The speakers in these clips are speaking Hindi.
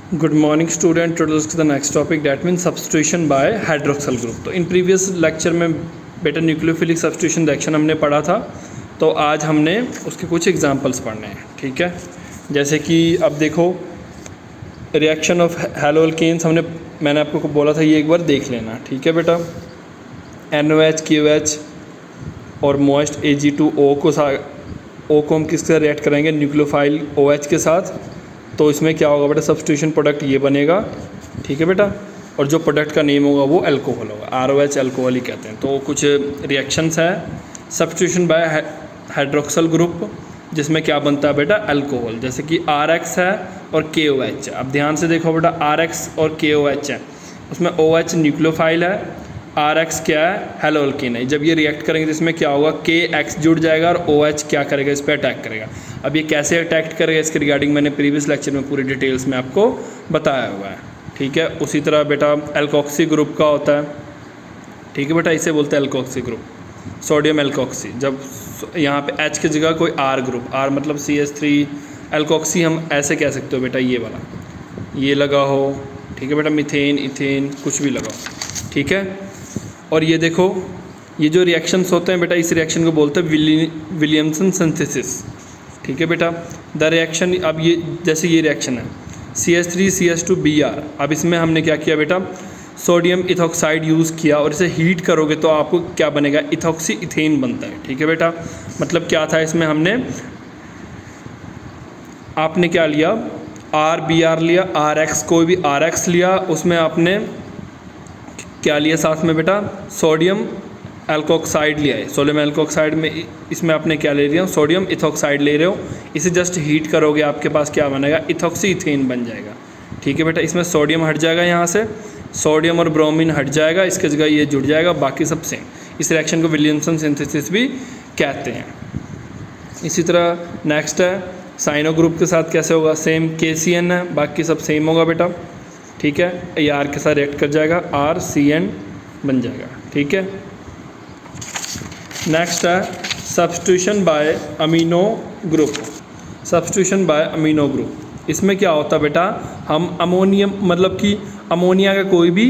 Good morning student. Today is the next topic, that means substitution by hydroxyl group. तो इन प्रीवियस लेक्चर में बेटा न्यूक्लियोफिलिक सब्स्टिट्यूशन रिएक्शन हमने पढ़ा था, तो आज हमने उसके कुछ एग्जांपल्स पढ़ने हैं। ठीक है, जैसे कि अब देखो रिएक्शन ऑफ हैलो अल्केन्स मैंने आपको बोला था ये एक बार देख लेना। ठीक है बेटा, NOH KOH और मोइस्ट Ag2O को हम किससे रिएक्ट करेंगे, न्यूक्लियोफाइल OH के साथ। तो इसमें क्या होगा बेटा, सब्स्टिट्यूशन प्रोडक्ट ये बनेगा। ठीक है बेटा, और जो प्रोडक्ट का नेम होगा वो अल्कोहल होगा, ROH अल्कोहल ही कहते हैं। तो कुछ रिएक्शंस हैं सब्स्टिट्यूशन बाय हाइड्रोक्सल ग्रुप, जिसमें क्या बनता है बेटा, अल्कोहल। जैसे कि RX है और KOH है। अब ध्यान से देखो बेटा, RX और KOH है, उसमें OH न्यूक्लियोफाइल है, RX क्या है, हैलो अल्कीन है। जब ये रिएक्ट करेंगे तो इसमें क्या होगा, KX जुड़ जाएगा और OH क्या करेगा, इस पर अटैक करेगा। अब ये कैसे अटैक करेगा, इसके रिगार्डिंग मैंने प्रीवियस लेक्चर में पूरी डिटेल्स में आपको बताया हुआ है। ठीक है, उसी तरह बेटा एल्कोक्सी ग्रुप का होता है। ठीक है बेटा, इसे बोलते हैं एल्कोक्सी ग्रुप, सोडियम एल्कोक्सी। जब यहाँ पे H की जगह कोई R ग्रुप, R मतलब CH3 एल्कोक्सी, हम ऐसे कह सकते हो बेटा, ये वाला ये लगा हो। ठीक है बेटा, मीथेन इथेन कुछ भी लगा हो। ठीक है, और ये देखो ये जो रिएक्शंस होते हैं बेटा, इस रिएक्शन को बोलते हैं विलियमसन सिंथेसिस। ठीक है बेटा, द रिएक्शन, अब ये जैसे ये रिएक्शन है CH3 CH2 Br। अब इसमें हमने क्या किया बेटा, सोडियम इथॉक्साइड यूज़ किया और इसे हीट करोगे तो आपको क्या बनेगा, इथॉक्सी इथेन बनता है। ठीक है बेटा, मतलब क्या था इसमें, आपने क्या लिया, RBr लिया, RX कोई भी RX लिया, उसमें आपने क्या लिया साथ में बेटा, सोडियम एल्कोक्साइड लिया है। सोडियम एल्कोक्साइड में इसमें आपने क्या ले रहे हो, सोडियम इथॉक्साइड ले रहे हो, इसे जस्ट हीट करोगे आपके पास क्या बनेगा, इथॉक्सी इथेन बन जाएगा। ठीक है बेटा, इसमें सोडियम हट जाएगा, यहाँ से सोडियम और ब्रोमीन हट जाएगा, इसके जगह ये जुड़ जाएगा, बाकी सब सेम। इस रिएक्शन को विलियमसन सिंथेसिस भी कहते हैं। इसी तरह नेक्स्ट है साइनो ग्रुप के साथ कैसे होगा, सेम KCN है, बाकी सब सेम होगा बेटा। ठीक है, ये R के साथ रिएक्ट कर जाएगा, RCN बन जाएगा। ठीक है, नेक्स्ट है substitution by amino group. Substitution by amino group, इसमें क्या होता है बेटा, हम अमोनियम मतलब कि अमोनिया का कोई भी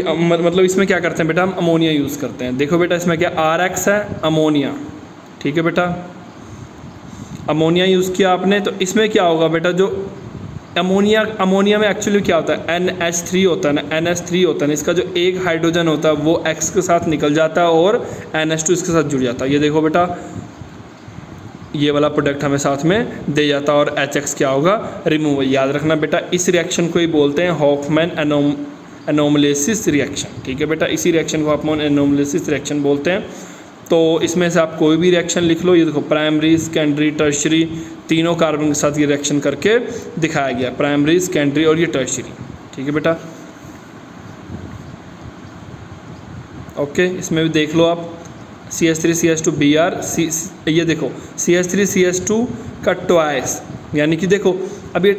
मतलब इसमें क्या करते हैं बेटा, हम अमोनिया यूज़ करते हैं। देखो बेटा, इसमें क्या RX है, अमोनिया। ठीक है बेटा, अमोनिया यूज़ किया आपने, तो इसमें क्या होगा बेटा, जो अमोनिया में एक्चुअली क्या होता है, NH3 होता है ना, NH3 होता है ना, इसका जो एक हाइड्रोजन होता है वो X के साथ निकल जाता है और NH2 इसके साथ जुड़ जाता है। ये देखो बेटा, ये वाला प्रोडक्ट हमें साथ में दे जाता है और HX क्या होगा, रिमूव। याद रखना बेटा, इस रिएक्शन को ही बोलते हैं हॉफमैन एनोमलेसिस रिएक्शन। ठीक है बेटा, इसी रिएक्शन को हॉफमैन एनोमलेसिस रिएक्शन बोलते हैं। तो इसमें से आप कोई भी रिएक्शन लिख लो। ये देखो, प्राइमरी सेकेंडरी टर्शरी तीनों कार्बन के साथ ये रिएक्शन करके दिखाया गया, प्राइमरी सेकेंडरी और ये टर्शरी। ठीक है बेटा, ओके, इसमें भी देख लो आप, CH3 CH2 Br, ये देखो CH3 CH2 का ट्वाइस, यानी कि देखो अब ये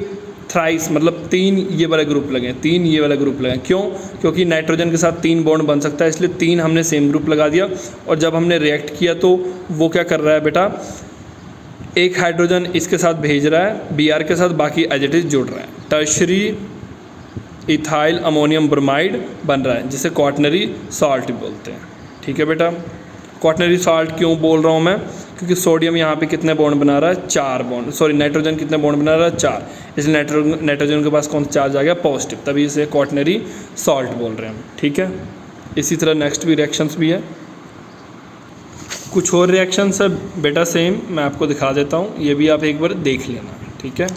थ्राइस मतलब 3 ये वाले ग्रुप लगे, 3 ये वाला ग्रुप लगे। क्यों, क्योंकि नाइट्रोजन के साथ 3 बॉन्ड बन सकता है, इसलिए 3 हमने सेम ग्रुप लगा दिया। और जब हमने रिएक्ट किया तो वो क्या कर रहा है बेटा, एक हाइड्रोजन इसके साथ भेज रहा है Br के साथ, बाकी एज इट इज जुड़ रहा है, टर्शरी इथाइल अमोनियम ब्रोमाइड बन रहा है, जिसे क्वाटनरी सॉल्ट बोलते हैं। ठीक है बेटा, क्वाटनरी सॉल्ट क्यों बोल रहा हूँ मैं, क्योंकि सोडियम यहाँ पे कितने बॉन्ड बना रहा है, 4 बॉन्ड, सॉरी नाइट्रोजन कितने बॉन्ड बना रहा है, 4, इसलिए नाइट्रोजन के पास कौन सा चार्ज आ गया, पॉजिटिव, तभी इसे क्वाटनरी सॉल्ट बोल रहे हैं हम। ठीक है, इसी तरह नेक्स्ट भी रिएक्शंस भी है, कुछ और रिएक्शंस है बेटा सेम, मैं आपको दिखा देता हूँ, ये भी आप एक बार देख लेना। ठीक है,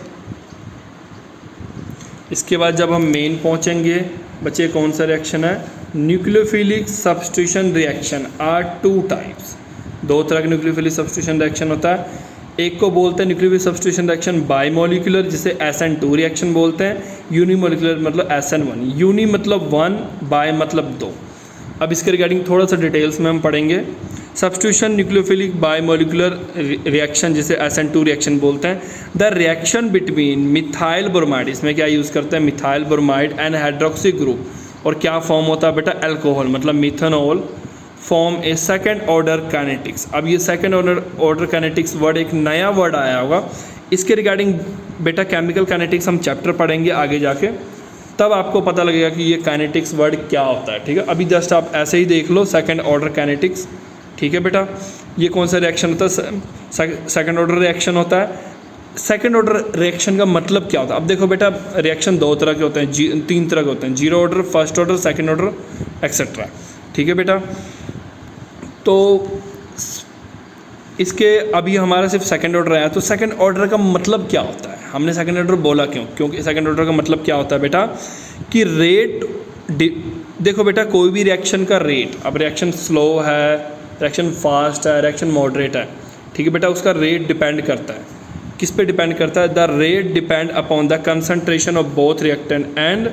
इसके बाद जब हम मेन पहुँचेंगे बच्चे, कौन सा रिएक्शन है, nucleophilic substitution reaction are 2 types. 2 तरह का न्यूक्लियोफिलिक सब्स्टिट्यूशन रिएक्शन होता है। एक को बोलते हैं न्यूक्लियोफिलिक सब्स्टिट्यूशन रिएक्शन बाईमोलिकुलर, जिसे SN2 रिएक्शन बोलते हैं। यूनिमोलिकुलर मतलब SN1, यूनि मतलब 1, बाय मतलब 2। अब इसके रिगार्डिंग थोड़ा सा डिटेल्स में हम पढ़ेंगे। सब्स्टिट्यूशन न्यूक्लियोफिलिक बाईमोलिकुलर रिएक्शन, जिसे SN2 रिएक्शन बोलते हैं, the reaction between methyl bromide, इसमें क्या यूज़ करते हैं, methyl bromide and hydroxy group, और क्या फॉर्म होता है बेटा, अल्कोहल मतलब मिथेनॉल, फॉर्म ए सेकेंड ऑर्डर काइनेटिक्स। अब ये सेकेंड ऑर्डर काइनेटिक्स वर्ड एक नया वर्ड आया होगा, इसके रिगार्डिंग बेटा केमिकल काइनेटिक्स हम चैप्टर पढ़ेंगे आगे जाके, तब आपको पता लगेगा कि ये काइनेटिक्स वर्ड क्या होता है। ठीक है, अभी जस्ट आप ऐसे ही देख लो सेकंड ऑर्डर काइनेटिक्स। ठीक है बेटा, ये कौन सा रिएक्शन होता है? सेकंड ऑर्डर रिएक्शन होता है। सेकंड ऑर्डर रिएक्शन का मतलब क्या होता है? अब देखो बेटा, रिएक्शन दो तरह के होते हैं, तीन तरह के होते हैं, zero order, first order, second order, etcetera. ठीक है बेटा, तो इसके अभी हमारा सिर्फ सेकंड ऑर्डर आया, तो सेकंड ऑर्डर का मतलब क्या होता है? हमने सेकंड ऑर्डर बोला क्यों? क्योंकि सेकंड ऑर्डर का मतलब क्या होता है बेटा कि रेट, देखो बेटा कोई भी रिएक्शन का रेट, अब रिएक्शन स्लो है, रिएक्शन फास्ट है, रिएक्शन मॉडरेट है, ठीक है बेटा, उसका रेट डिपेंड करता है, किस पे डिपेंड करता है? The rate depend upon the concentration of both reactant and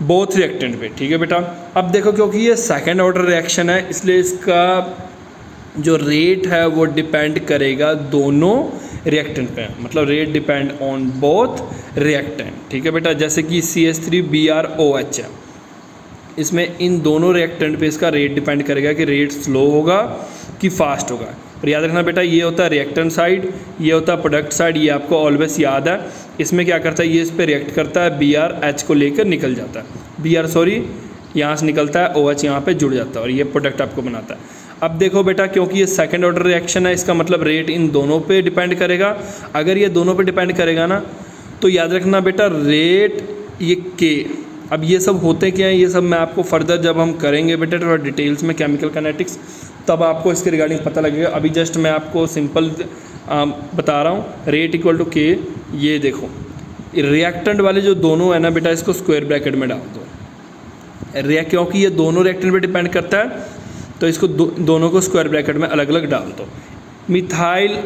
both reactant पे। ठीक है बेटा, अब देखो क्योंकि ये सेकंड ऑर्डर रिएक्शन है, इसलिए इसका जो रेट है वो डिपेंड करेगा दोनों रिएक्टेंट पे, मतलब rate depend on both reactant. ठीक है बेटा, जैसे कि CH3BrOH है, इसमें इन दोनों रिएक्टेंट पे इसका रेट डिपेंड करेगा कि रेट स्लो होगा कि फास्ट होगा। और याद रखना बेटा, ये होता है रिएक्टेंट साइड, ये होता है प्रोडक्ट साइड, ये आपको ऑलवेज याद है। इसमें क्या करता है, ये इस पर रिएक्ट करता है, BrH को लेकर निकल जाता है, यहाँ से निकलता है, OH यहाँ पे जुड़ जाता है और ये प्रोडक्ट आपको बनाता है। अब देखो बेटा, क्योंकि ये सेकंड ऑर्डर रिएक्शन है, इसका मतलब रेट इन दोनों पे डिपेंड करेगा। अगर ये दोनों पे डिपेंड करेगा ना, तो याद रखना बेटा रेट ये के, अब ये सब होते क्या हैं, ये सब मैं आपको फर्दर जब हम करेंगे बेटा थोड़ा डिटेल्स में केमिकल काइनेटिक्स, तब आपको इसके रिगार्डिंग पता लगेगा। अभी जस्ट मैं आपको सिंपल बता रहा हूँ, रेट इक्वल टू के। ये देखो रिएक्टेंट वाले जो दोनों है ना बेटा, इसको स्क्वायर ब्रैकेट में डाल दो, क्योंकि ये दोनों रिएक्टेंट पे डिपेंड करता है, तो इसको दोनों को स्क्वायर ब्रैकेट में अलग अलग डाल दो। मिथाइल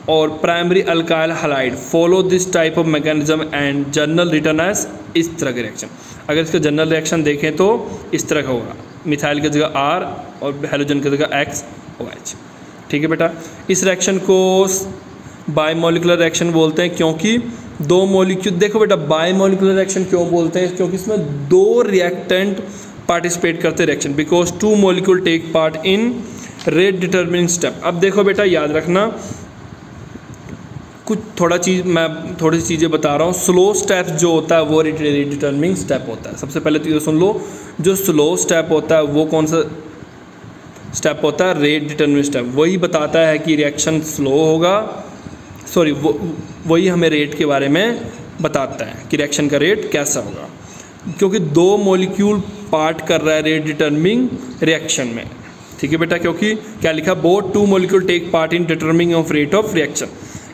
और primary alkyl halide follow this type of mechanism and journal return as, इस तरह के रिएक्शन। अगर इसका जनरल रिएक्शन देखें तो इस तरह का होगा, मिथाइल की जगह R और हेलोजन की जगह XOH। ठीक है बेटा, इस रिएक्शन को बायमोलिकुलर रिएक्शन बोलते हैं, क्योंकि दो मॉलिक्यूल, देखो बेटा बायमोलिकुलर रिएक्शन क्यों बोलते हैं? क्योंकि इसमें दो रिएक्टेंट पार्टिसिपेट करते reaction, because two molecule take part in rate determining step. अब देखो बेटा याद रखना, कुछ मैं थोड़ी सी चीज़ें बता रहा हूँ। स्लो स्टेप जो होता है वो रेट डिटर्मिनिंग स्टेप होता है। सबसे पहले तो ये सुन लो, जो स्लो स्टेप होता है वो कौन सा स्टेप होता है? Rate determining step. वही बताता है कि रिएक्शन स्लो होगा, सॉरी वही हमें रेट के बारे में बताता है कि रिएक्शन का रेट कैसा होगा, क्योंकि दो मॉलिक्यूल पार्ट कर रहा है रेट डिटर्मिनिंग रिएक्शन में। ठीक है बेटा, क्योंकि क्या लिखा, both two molecule take part in determining of rate of reaction.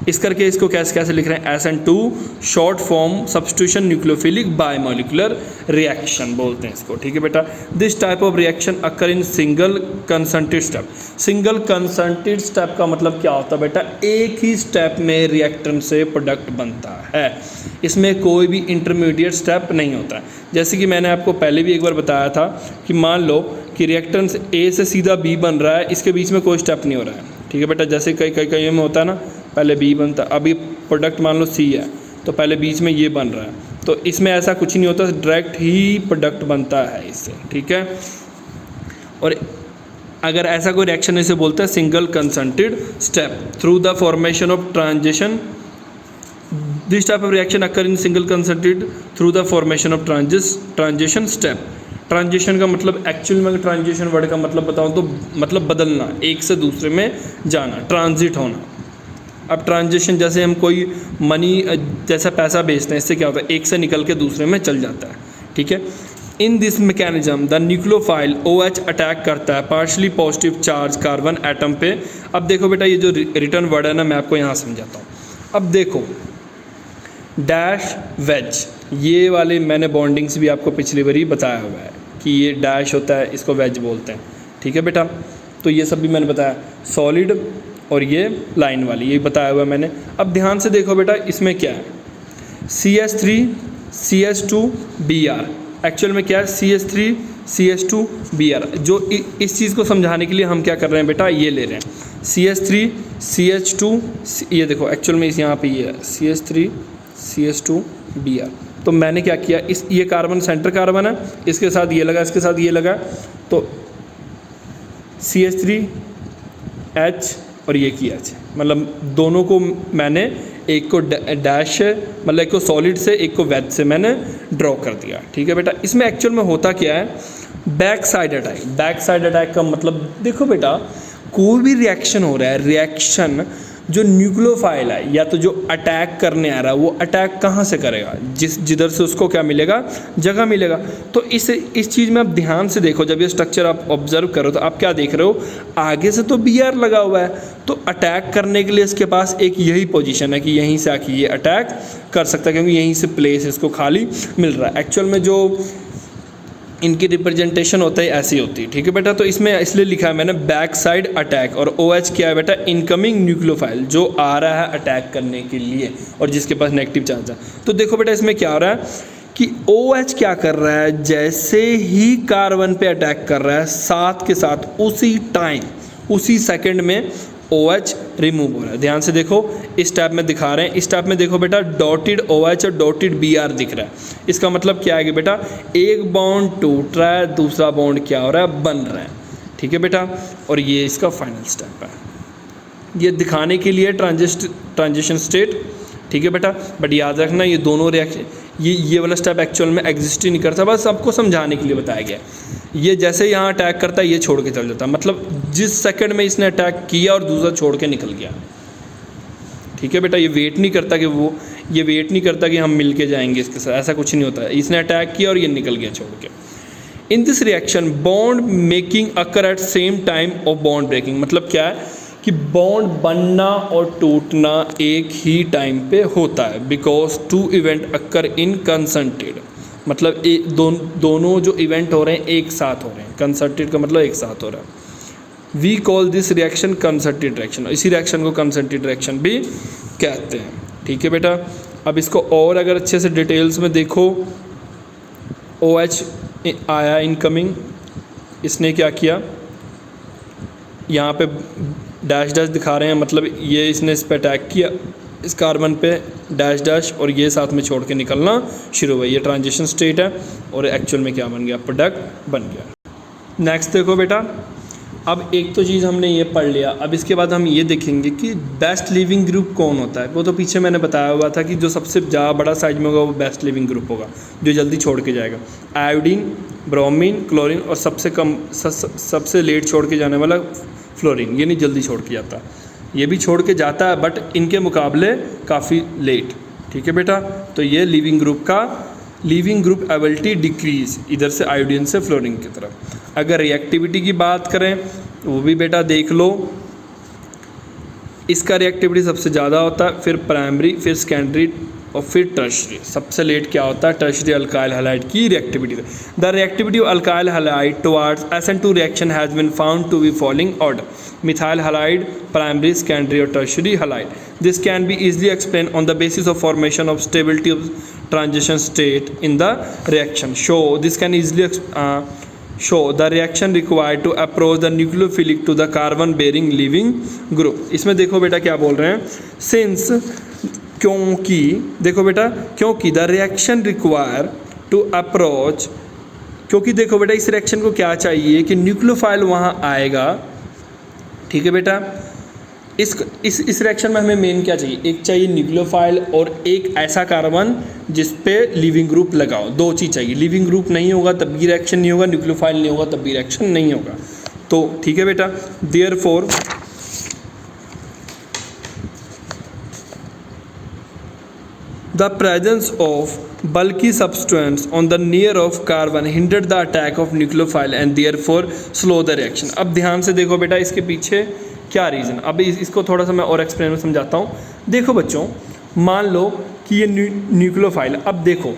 इस करके इसको कैसे लिख रहे हैं? SN2 short form substitution nucleophilic bimolecular reaction बोलते हैं इसको। ठीक है बेटा, this type of reaction occur in single concentrated step. Single concentrated step का मतलब क्या होता है बेटा? एक ही स्टेप में रिएक्टेंट से प्रोडक्ट बनता है, इसमें कोई भी इंटरमीडिएट स्टेप नहीं होता है। जैसे कि मैंने आपको पहले भी एक बार बताया था कि मान लो कि रिएक्टेंट A से सीधा B बन रहा है, इसके बीच में कोई स्टेप नहीं हो रहा है। ठीक है बेटा, जैसे कई में होता है ना, पहले B बनता है, अभी प्रोडक्ट मान लो C है, तो पहले बीच में ये बन रहा है, तो इसमें ऐसा कुछ नहीं होता, डायरेक्ट ही प्रोडक्ट बनता है इससे। ठीक है, और अगर ऐसा कोई रिएक्शन इसे बोलते हैं single concentrated step through the formation of transition. This type of reaction occur in single concentrated through the formation of transition step. Transition का मतलब, एक्चुअल में ट्रांजिशन वर्ड का मतलब बताऊं तो मतलब बदलना, एक से दूसरे में जाना, ट्रांजिट होना। अब ट्रांजिशन जैसे हम कोई मनी जैसा पैसा बेचते हैं, इससे क्या होता है, एक से निकल के दूसरे में चल जाता है। ठीक है, in this mechanism the nucleophile OH attack करता है partially positive charge carbon atom पे। अब देखो बेटा, ये जो रिटर्न वर्ड है ना, मैं आपको यहाँ समझाता हूँ। अब देखो डैश वेज, ये वाले मैंने बॉन्डिंग्स भी आपको पिछली बार ही बताया हुआ है कि ये डैश होता है, इसको वेज बोलते हैं। ठीक है बेटा, तो ये सब भी मैंने बताया, सॉलिड और ये लाइन वाली, ये बताया हुआ है मैंने। अब ध्यान से देखो बेटा, इसमें क्या है, CH3 CH2Br, एक्चुअल में क्या है, CH3 CH2Br। जो इस चीज़ को समझाने के लिए हम क्या कर रहे हैं बेटा, ये ले रहे हैं CH3 CH2, ये देखो एक्चुअल में इस यहाँ पे ये है CH3 CH2Br। तो मैंने क्या किया, ये कार्बन सेंटर कार्बन है, इसके साथ ये लगा, इसके साथ ये लगा, तो CH3H और ये की एच, मतलब दोनों को मैंने एक को डैश मतलब एक को सॉलिड से एक को वेज से मैंने ड्रॉ कर दिया। ठीक है बेटा, इसमें एक्चुअल में होता क्या है, back side attack. Back side attack का मतलब देखो बेटा, कोई भी रिएक्शन हो रहा है, रिएक्शन जो न्यूक्लियोफाइल है या तो जो अटैक करने आ रहा है वो अटैक कहाँ से करेगा, जिधर से उसको क्या मिलेगा, जगह मिलेगा। तो इस चीज़ में आप ध्यान से देखो, जब ये स्ट्रक्चर आप ऑब्जर्व करो तो आप क्या देख रहे हो, आगे से तो बी आर लगा हुआ है, तो अटैक करने के लिए इसके पास एक यही पोजीशन है कि यहीं से आके ये अटैक कर सकता है, क्योंकि यहीं से प्लेस इसको खाली मिल रहा है। एक्चुअल में जो इनकी रिप्रेजेंटेशन होता है ऐसी होती है। ठीक है बेटा, तो इसमें इसलिए लिखा है मैंने बैक साइड अटैक, और OH क्या है बेटा, इनकमिंग न्यूक्लियोफाइल, जो आ रहा है अटैक करने के लिए और जिसके पास नेगेटिव चार्ज है। तो देखो बेटा, इसमें क्या हो रहा है कि OH क्या कर रहा है, जैसे ही कार्बन पे अटैक कर रहा है, साथ के साथ उसी टाइम उसी सेकंड में OH रिमूव हो रहा है। ध्यान से देखो, इस टैब में दिखा रहे हैं, इस टैब में देखो बेटा डॉटेड OH और डॉटेड Br दिख रहा है। इसका मतलब क्या है कि बेटा एक बॉन्ड टूट रहा है, दूसरा बॉन्ड क्या हो रहा है, बन रहा है। ठीक है बेटा, और ये इसका फाइनल स्टेप है, ये दिखाने के लिए ट्रांजिशन स्टेट। ठीक है बेटा, बट याद रखना ये दोनों रिएक्शन, ये वाला स्टेप एक्चुअल में एग्जिस्ट ही नहीं करता, बस आपको समझाने के लिए बताया गया। ये जैसे यहाँ अटैक करता है ये छोड़ के चल जाता है, मतलब जिस सेकंड में इसने अटैक किया और दूसरा छोड़ के निकल गया। ठीक है बेटा, ये वेट नहीं करता कि हम मिल के जाएंगे इसके साथ, ऐसा कुछ नहीं होता है। इसने अटैक किया और ये निकल गया छोड़ के। In this reaction bond making occur at same time of bond breaking, मतलब क्या है कि बॉन्ड बनना और टूटना एक ही टाइम पे होता है, बिकॉज टू इवेंट अकर इन कंसंटेड, मतलब दोनों जो इवेंट हो रहे हैं एक साथ हो रहे हैं। कंसंटेड का मतलब एक साथ हो रहा है। We call this reaction concerted reaction, इसी रिएक्शन को कंसंटेड रिएक्शन भी कहते हैं। ठीक है बेटा, अब इसको और अगर अच्छे से डिटेल्स में देखो, OH आया इनकमिंग, इसने क्या किया, यहाँ पे डैश डैश दिखा रहे हैं, मतलब ये इसने इस पर अटैक किया इस कार्बन पे, डैश डैश, और ये साथ में छोड़ के निकलना शुरू हुआ। ये ट्रांजिशन स्टेट है और एक्चुअल में क्या बन गया, प्रोडक्ट बन गया। नेक्स्ट देखो बेटा, अब एक तो चीज़ हमने ये पढ़ लिया, अब इसके बाद हम ये देखेंगे कि बेस्ट लिविंग ग्रुप कौन होता है। वो तो पीछे मैंने बताया हुआ था कि जो सबसे ज़्यादा बड़ा साइज में होगा वो बेस्ट लिविंग ग्रुप होगा, जो जल्दी छोड़ के जाएगा। आयोडीन, ब्रोमीन, क्लोरीन, और सबसे लेट छोड़ के जाने वाला फ्लोरीन, ये नहीं जल्दी छोड़ के जाता, ये भी छोड़ के जाता है बट इनके मुकाबले काफ़ी लेट। ठीक है बेटा, तो ये लिविंग ग्रुप एबिलिटी डिक्रीज, इधर से आयोडीन से फ्लोरीन की तरफ। अगर रिएक्टिविटी की बात करें वो भी बेटा देख लो, इसका रिएक्टिविटी सबसे ज़्यादा होता है, फिर प्राइमरी, फिर सेकेंडरी और फिर टर्शरी। सबसे लेट क्या होता है, टर्शरी अल्काइल हैलाइड की reactivity. The reactivity of alkyl halide towards SN2 reaction has been found to be following order: methyl halide, primary, secondary और tertiary halide. This can be easily explained on the basis of formation of stability of transition state in the reaction. This can easily show the reaction required to approach the nucleophilic to the carbon bearing leaving group. इसमें देखो बेटा क्या बोल रहे हैं, since क्योंकि देखो बेटा क्योंकि the reaction required to approach, क्योंकि देखो बेटा इस रिएक्शन को क्या चाहिए कि न्यूक्लियोफाइल वहाँ आएगा. ठीक है बेटा, इस रिएक्शन में हमें मेन क्या चाहिए, एक चाहिए न्यूक्लियोफाइल और एक ऐसा कार्बन जिस पे लिविंग ग्रुप लगाओ. दो चीज़ चाहिए, लिविंग ग्रुप नहीं होगा तब भी रिएक्शन नहीं होगा, न्यूक्लियोफाइल नहीं होगा तब भी रिएक्शन नहीं होगा. तो ठीक है बेटा, therefore the presence of bulky substance on the near of carbon hindered the attack of nucleophile and therefore slow the reaction. अब ध्यान से देखो बेटा इसके पीछे क्या रीज़न. अब इसको थोड़ा सा मैं और एक्सप्लेन में समझाता हूँ. देखो बच्चों, मान लो कि ये न्यूक्लियोफाइल, अब देखो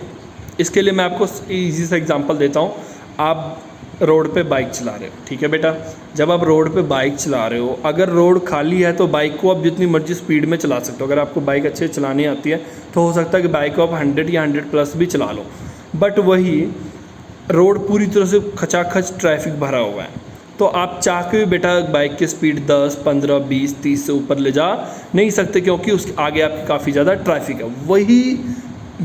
इसके लिए मैं आपको इजी सा एग्जांपल देता हूँ. आप रोड पे बाइक चला रहे हो, ठीक है बेटा. जब आप रोड पे बाइक चला रहे हो, अगर रोड खाली है तो बाइक को आप जितनी मर्जी स्पीड में चला सकते हो. अगर आपको बाइक अच्छे से चलानी आती है तो हो सकता है कि बाइक को आप 100 या 100+ भी चला लो. बट वही रोड पूरी तरह से खचाखच ट्रैफिक भरा हुआ है तो आप चाह के भी बेटा बाइक की स्पीड 10, 15, 20, 30 से ऊपर ले जा नहीं सकते, क्योंकि उसके आगे आपकी काफ़ी ज़्यादा ट्रैफिक है.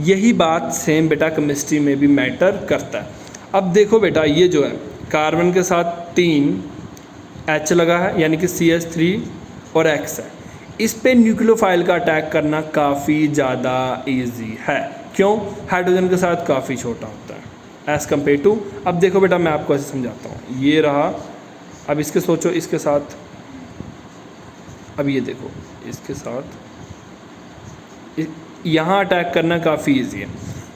यही बात सेम बेटा केमिस्ट्री में भी मैटर करता है. अब देखो बेटा, ये जो है कार्बन के साथ 3 H लगा है, यानी कि CH3 और X है, इस पे न्यूक्लियोफाइल का अटैक करना काफ़ी ज़्यादा इजी है। क्यों? हाइड्रोजन के साथ काफ़ी छोटा होता है एज़ कम्पेयर टू। अब देखो बेटा मैं आपको ऐसे समझाता हूँ, ये रहा, अब इसके सोचो इसके साथ, अब ये देखो इसके साथ यहाँ अटैक करना काफ़ी इजी है।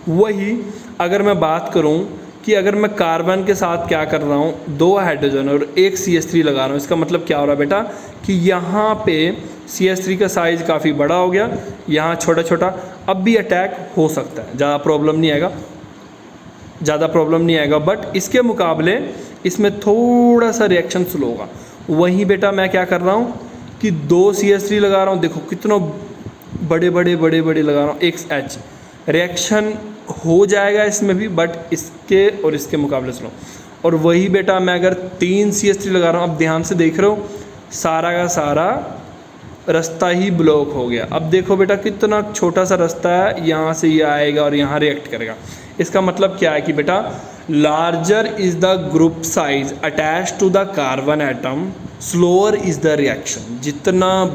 वही अगर मैं बात करूँ कि अगर मैं कार्बन के साथ क्या कर रहा हूँ, 2 हाइड्रोजन और एक CH3 लगा रहा हूँ, इसका मतलब क्या हो रहा है बेटा कि यहाँ पे CH3 का साइज़ काफ़ी बड़ा हो गया, यहाँ छोटा छोटा, अब भी अटैक हो सकता है, ज़्यादा प्रॉब्लम नहीं आएगा, बट इसके मुकाबले इसमें थोड़ा सा रिएक्शन स्लो होगा। वहीं बेटा मैं क्या कर रहा हूँ कि 2 CH3 लगा रहा हूँ, देखो कितनों बड़े लगा रहा हूँ, एक H, रिएक्शन हो जाएगा इसमें भी, बट इसके और इसके मुकाबले स्लो। और वही बेटा मैं अगर 3 CH3 लगा रहा हूँ, अब ध्यान से देख रहे हो, सारा का सारा रास्ता ही ब्लॉक हो गया। अब देखो बेटा कितना छोटा सा रास्ता है, यहाँ से ये आएगा और यहाँ रिएक्ट करेगा। इसका मतलब क्या है कि बेटा larger is the group size attach to the carbon atom, slower is the reaction. जितना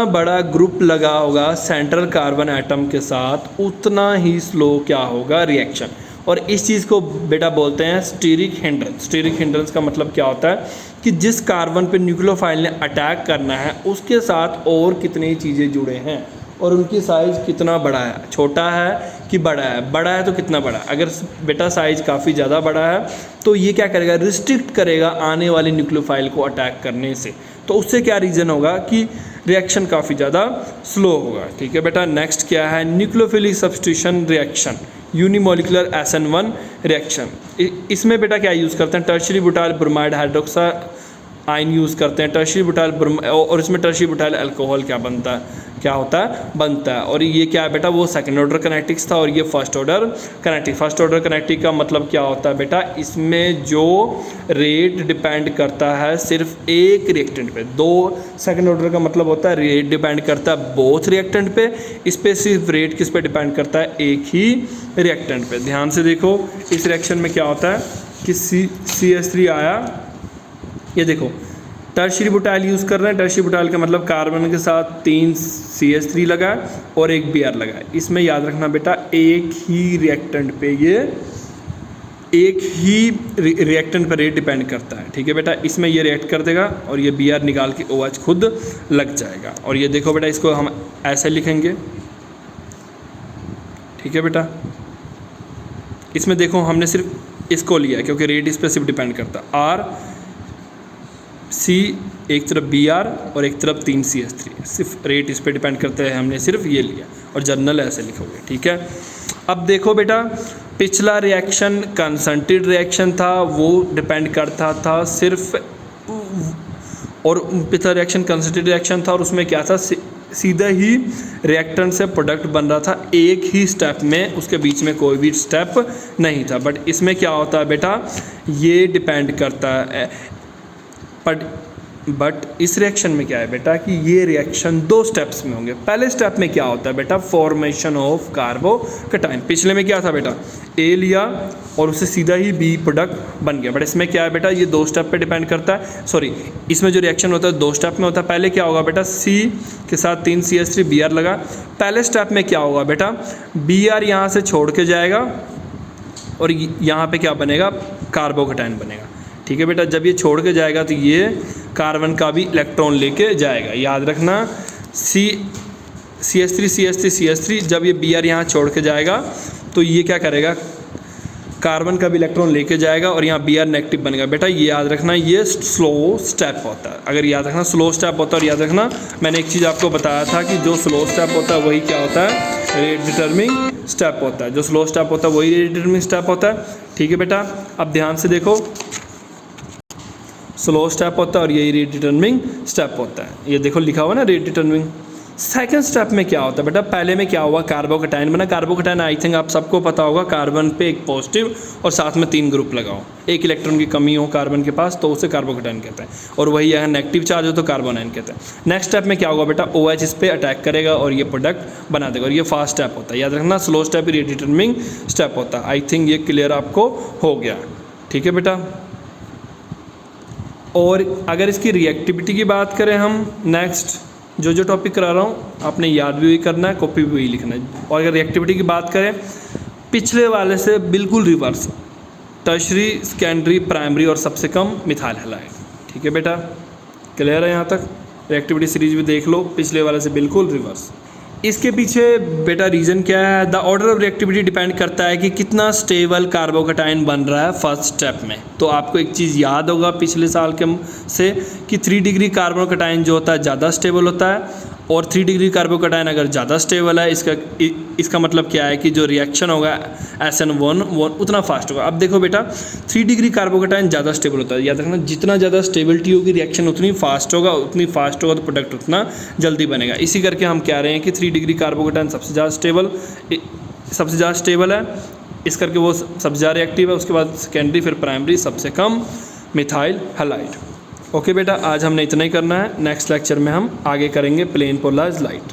बड़ा ग्रुप लगा होगा सेंट्रल कार्बन एटम के साथ, उतना ही स्लो क्या होगा, रिएक्शन। और इस चीज़ को बेटा बोलते हैं स्टीरिक हिंड्रेंस। स्टीरिक हिंड्रेंस का मतलब क्या होता है कि जिस कार्बन पे न्यूक्लियोफाइल ने अटैक करना है उसके साथ और कितनी चीज़ें जुड़े हैं और उनकी साइज़ कितना बड़ा है, छोटा है कि बड़ा है। बड़ा है तो कितना बड़ा है, अगर बेटा साइज़ काफ़ी ज़्यादा बड़ा है तो ये क्या करेगा, रिस्ट्रिक्ट करेगा आने वाले न्यूक्लियोफाइल को अटैक करने से। तो उससे क्या रीज़न होगा कि रिएक्शन काफ़ी ज़्यादा स्लो होगा। ठीक है बेटा, नेक्स्ट क्या है, nucleophilic substitution reaction, unimolecular SN1 reaction. इसमें बेटा क्या यूज़ करते हैं, tertiary butyl bromide hydroxy ion use करते हैं, टर्शियरी बुटाइल और इसमें टर्शियरी बुटाइल अल्कोहल क्या होता है। और ये क्या है बेटा, वो सेकंड ऑर्डर कनेटिक्स था और ये first order kinetic. First order kinetic का मतलब क्या होता है बेटा, इसमें जो रेट डिपेंड करता है सिर्फ एक रिएक्टेंट पे। 2 सेकंड ऑर्डर का मतलब होता है रेट डिपेंड करता है बोथ रिएक्टेंट पे, इस पे सिर्फ रेट किस पे डिपेंड करता है, एक ही रिएक्टेंट पे। ध्यान से देखो इस रिएक्शन में क्या होता है कि CH3 आया, ये देखो टर्शियरी बुटाइल यूज़ कर रहे हैं। टर्शियरी बुटाइल का मतलब कार्बन के साथ 3 CH3 लगा है और एक Br लगा है। इसमें याद रखना बेटा एक ही रिएक्टेंट पे रेट डिपेंड करता है। ठीक है बेटा, इसमें ये रिएक्ट कर देगा और ये Br निकाल के OH खुद लग जाएगा। और ये देखो बेटा इसको हम ऐसे लिखेंगे। ठीक है बेटा, इसमें देखो हमने सिर्फ इसको लिया क्योंकि रेट इस पर सिर्फ डिपेंड करता है। RC एक तरफ Br और एक तरफ 3 CH3, सिर्फ रेट इस पर डिपेंड करता है, हमने सिर्फ ये लिया और जर्नल ऐसे लिखोगे। ठीक है, अब देखो बेटा पिछला रिएक्शन कंसंट्रेटेड रिएक्शन था, वो डिपेंड करता था सिर्फ, और पिछला रिएक्शन कंसंट्रेटेड रिएक्शन था और उसमें क्या था, सीधा ही रिएक्टेंट से प्रोडक्ट बन रहा था एक ही स्टेप में, उसके बीच में कोई भी स्टेप नहीं था। बट इसमें क्या होता है बेटा, ये डिपेंड करता है, बट इस रिएक्शन में क्या है बेटा कि ये रिएक्शन 2 स्टेप्स में होंगे। पहले स्टेप में क्या होता है बेटा, फॉर्मेशन ऑफ कार्बोकैटायन। पिछले में क्या था बेटा, A लिया और उससे सीधा ही B प्रोडक्ट बन गया। बट इसमें क्या है बेटा, ये 2 स्टेप पे डिपेंड करता है। सॉरी, इसमें जो रिएक्शन होता है 2 स्टेप में होता है। पहले क्या होगा बेटा, C के साथ 3 CH3 Br लगा। पहले स्टेप में क्या होगा बेटा, Br यहाँ से छोड़ के जाएगा और यहाँ पे क्या बनेगा, कार्बोकैटायन बनेगा। ठीक है बेटा, जब ये छोड़ के जाएगा तो ये कार्बन का भी इलेक्ट्रॉन लेके जाएगा। याद रखना CH3 जब ये Br यहाँ छोड़ के जाएगा तो ये क्या करेगा, कार्बन का भी इलेक्ट्रॉन लेके जाएगा और यहाँ Br नेगेटिव बनेगा। बेटा ये याद रखना, ये स्लो स्टेप होता है। अगर याद रखना स्लो स्टेप होता है, और याद रखना मैंने एक चीज़ आपको बताया था कि जो स्लो स्टेप होता है वही क्या होता है, रेट डिटर्मिनिंग स्टेप होता है। जो स्लो स्टेप होता है वही रेट डिटर्मिनिंग स्टेप होता है। ठीक है बेटा, अब ध्यान से देखो, स्लो स्टेप होता है और यही रेट डिटर्मिनिंग स्टेप होता है। ये देखो लिखा हुआ ना रेट डिटर्मिनिंग। सेकंड स्टेप में क्या होता है बेटा, पहले में क्या हुआ, कार्बोकैटायन बना। कार्बोकैटायन आई थिंक आप सबको पता होगा, कार्बन पे एक पॉजिटिव और साथ में 3 ग्रुप लगाओ, एक इलेक्ट्रॉन की कमी हो कार्बन के पास तो उसे कार्बोकैटायन कहते हैं, और वही अगर नेगेटिव चार्ज हो तो कार्बन आयन कहते हैं। नेक्स्ट स्टेप में क्या होगा बेटा, OH इस पर अटैक करेगा और ये प्रोडक्ट बना देगा, और ये फास्ट स्टेप होता है। याद रखना slow step rate determining step होता है। आई थिंक ये क्लियर आपको हो गया। ठीक है बेटा, और अगर इसकी रिएक्टिविटी की बात करें हम, नेक्स्ट जो टॉपिक करा रहा हूँ आपने याद भी वही करना है, कॉपी भी वही लिखना है। और अगर रिएक्टिविटी की बात करें पिछले वाले से बिल्कुल रिवर्स, टर्शरी, सेकेंडरी, प्राइमरी और सबसे कम मिथाइल हैलाइड। ठीक है बेटा, क्लियर है यहाँ तक? रिएक्टिविटी सीरीज भी देख लो, पिछले वाले से बिल्कुल रिवर्स। इसके पीछे बेटा रीज़न क्या है? The order of reactivity depend करता है कि कितना स्टेबल कार्बोकैटायन बन रहा है फर्स्ट स्टेप में। तो आपको एक चीज़ याद होगा पिछले साल के से कि 3 डिग्री कार्बोकैटायन जो होता है ज़्यादा स्टेबल होता है, और 3 डिग्री कार्बोकैटायन अगर ज़्यादा स्टेबल है इसका मतलब क्या है कि जो रिएक्शन होगा SN1 उतना फास्ट होगा। अब देखो बेटा 3 डिग्री कार्बोकैटायन ज़्यादा स्टेबल होता है, याद रखना जितना ज़्यादा स्टेबिलिटी होगी रिएक्शन उतनी फास्ट होगा तो प्रोडक्ट उतना जल्दी बनेगा। इसी करके हम कह रहे हैं कि 3 डिग्री कार्बोकैटायन सबसे ज़्यादा स्टेबल है, इस करके वो सबसे ज़्यादा रिएक्टिव है। उसके बाद सेकेंडरी, फिर प्राइमरी, सबसे कम मिथाइल हैलाइड। ओके बेटा, आज हमने इतना ही करना है। नेक्स्ट लेक्चर में हम आगे करेंगे प्लेन पोलराइज्ड लाइट।